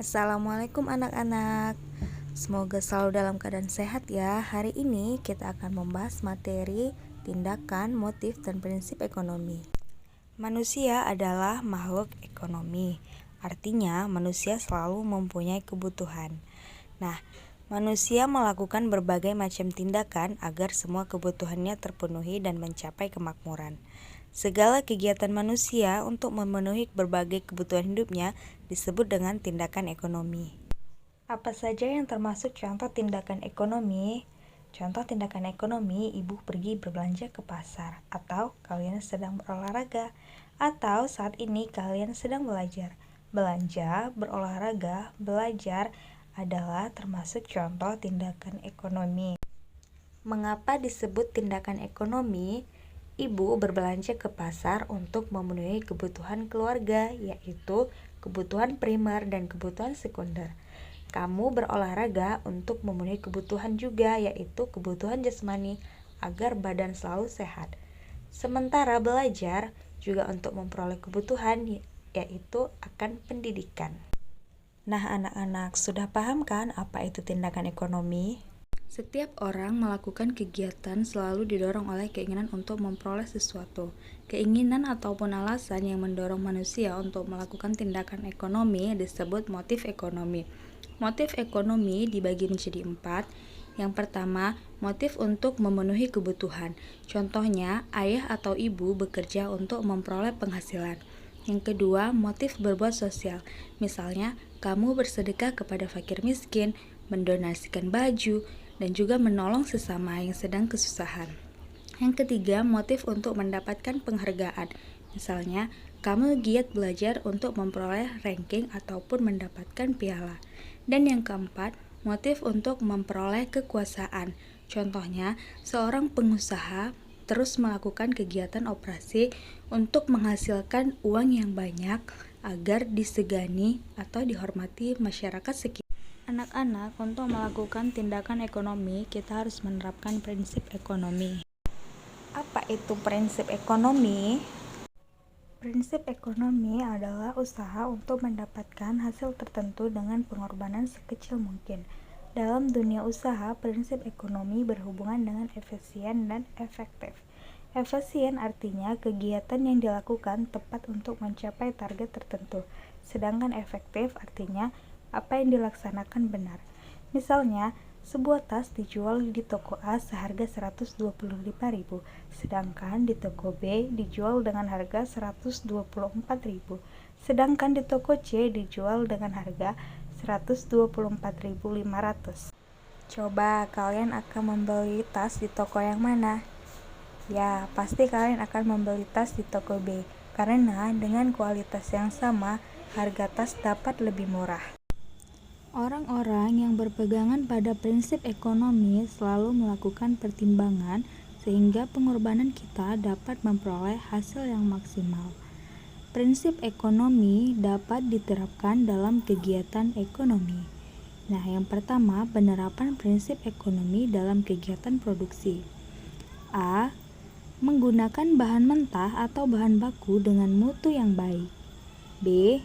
Assalamualaikum anak-anak. Semoga selalu dalam keadaan sehat ya. Hari ini kita akan membahas materi tindakan, motif, dan prinsip ekonomi. Manusia adalah makhluk ekonomi. Artinya manusia selalu mempunyai kebutuhan. Nah, manusia melakukan berbagai macam tindakan agar semua kebutuhannya terpenuhi dan mencapai kemakmuran. Segala kegiatan manusia untuk memenuhi berbagai kebutuhan hidupnya disebut dengan tindakan ekonomi. Apa saja yang termasuk contoh tindakan ekonomi? Contoh tindakan ekonomi, ibu pergi berbelanja ke pasar, atau kalian sedang berolahraga, atau saat ini kalian sedang belajar. Belanja, berolahraga, belajar adalah termasuk contoh tindakan ekonomi. Mengapa disebut tindakan ekonomi? Ibu berbelanja ke pasar untuk memenuhi kebutuhan keluarga, yaitu kebutuhan primer dan kebutuhan sekunder. Kamu berolahraga untuk memenuhi kebutuhan juga, yaitu kebutuhan jasmani agar badan selalu sehat. Sementara belajar juga untuk memperoleh kebutuhan, yaitu akan pendidikan. Nah, anak-anak, sudah paham kan apa itu tindakan ekonomi? Setiap orang melakukan kegiatan selalu didorong oleh keinginan untuk memperoleh sesuatu. Keinginan ataupun alasan yang mendorong manusia untuk melakukan tindakan ekonomi disebut motif ekonomi. Motif ekonomi dibagi menjadi 4. Yang pertama, motif untuk memenuhi kebutuhan. Contohnya, ayah atau ibu bekerja untuk memperoleh penghasilan. Yang kedua, motif berbuat sosial. Misalnya, kamu bersedekah kepada fakir miskin, mendonasikan baju, dan juga menolong sesama yang sedang kesusahan. Yang ketiga, motif untuk mendapatkan penghargaan. Misalnya, kamu giat belajar untuk memperoleh ranking ataupun mendapatkan piala. Dan yang keempat, motif untuk memperoleh kekuasaan. Contohnya, seorang pengusaha terus melakukan kegiatan operasi untuk menghasilkan uang yang banyak agar disegani atau dihormati masyarakat sekitar. Anak-anak, untuk melakukan tindakan ekonomi, kita harus menerapkan prinsip ekonomi. Apa itu prinsip ekonomi? Prinsip ekonomi adalah usaha untuk mendapatkan hasil tertentu dengan pengorbanan sekecil mungkin. Dalam dunia usaha, prinsip ekonomi berhubungan dengan efisien dan efektif. Efisien artinya kegiatan yang dilakukan tepat untuk mencapai target tertentu, sedangkan efektif artinya apa yang dilaksanakan benar. Misalnya, sebuah tas dijual di toko A seharga 125.000, sedangkan di toko B dijual dengan harga 124.000, sedangkan di toko C dijual dengan harga 124.500. Coba kalian akan membeli tas di toko yang mana? Ya, pasti kalian akan membeli tas di toko B, karena dengan kualitas yang sama, harga tas dapat lebih murah. Orang-orang yang berpegangan pada prinsip ekonomi selalu melakukan pertimbangan sehingga pengorbanan kita dapat memperoleh hasil yang maksimal. Prinsip ekonomi dapat diterapkan dalam kegiatan ekonomi. Nah, yang pertama, penerapan prinsip ekonomi dalam kegiatan produksi. A. Menggunakan bahan mentah atau bahan baku dengan mutu yang baik. B.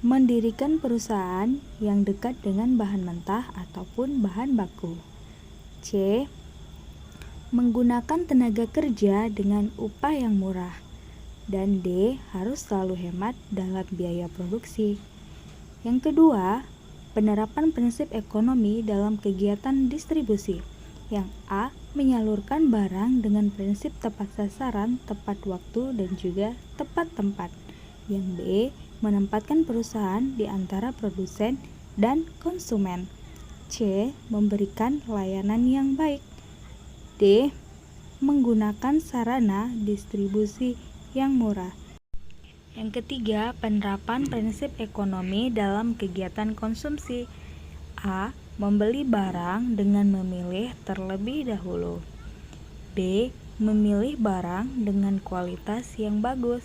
Mendirikan perusahaan yang dekat dengan bahan mentah ataupun bahan baku. C. Menggunakan tenaga kerja dengan upah yang murah. Dan D. Harus selalu hemat dalam biaya produksi. Yang kedua, penerapan prinsip ekonomi dalam kegiatan distribusi. Yang A. Menyalurkan barang dengan prinsip tepat sasaran, tepat waktu, dan juga tepat tempat. Yang B. Menempatkan perusahaan di antara produsen dan konsumen. C. Memberikan layanan yang baik. D. Menggunakan sarana distribusi yang murah. Yang ketiga, penerapan prinsip ekonomi dalam kegiatan konsumsi. A. Membeli barang dengan memilih terlebih dahulu. B. Memilih barang dengan kualitas yang bagus.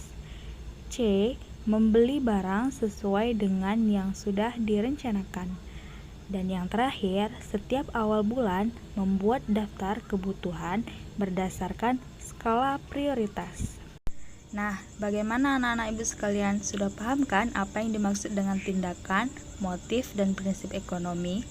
C. Membeli barang sesuai dengan yang sudah direncanakan. Dan yang terakhir, setiap awal bulan membuat daftar kebutuhan berdasarkan skala prioritas. Nah, bagaimana anak-anak ibu sekalian? Sudah paham kan apa yang dimaksud dengan tindakan, motif, dan prinsip ekonomi?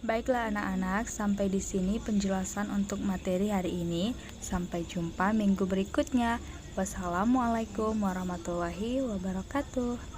Baiklah anak-anak, sampai di sini penjelasan untuk materi hari ini. Sampai jumpa minggu berikutnya. Wassalamualaikum warahmatullahi wabarakatuh.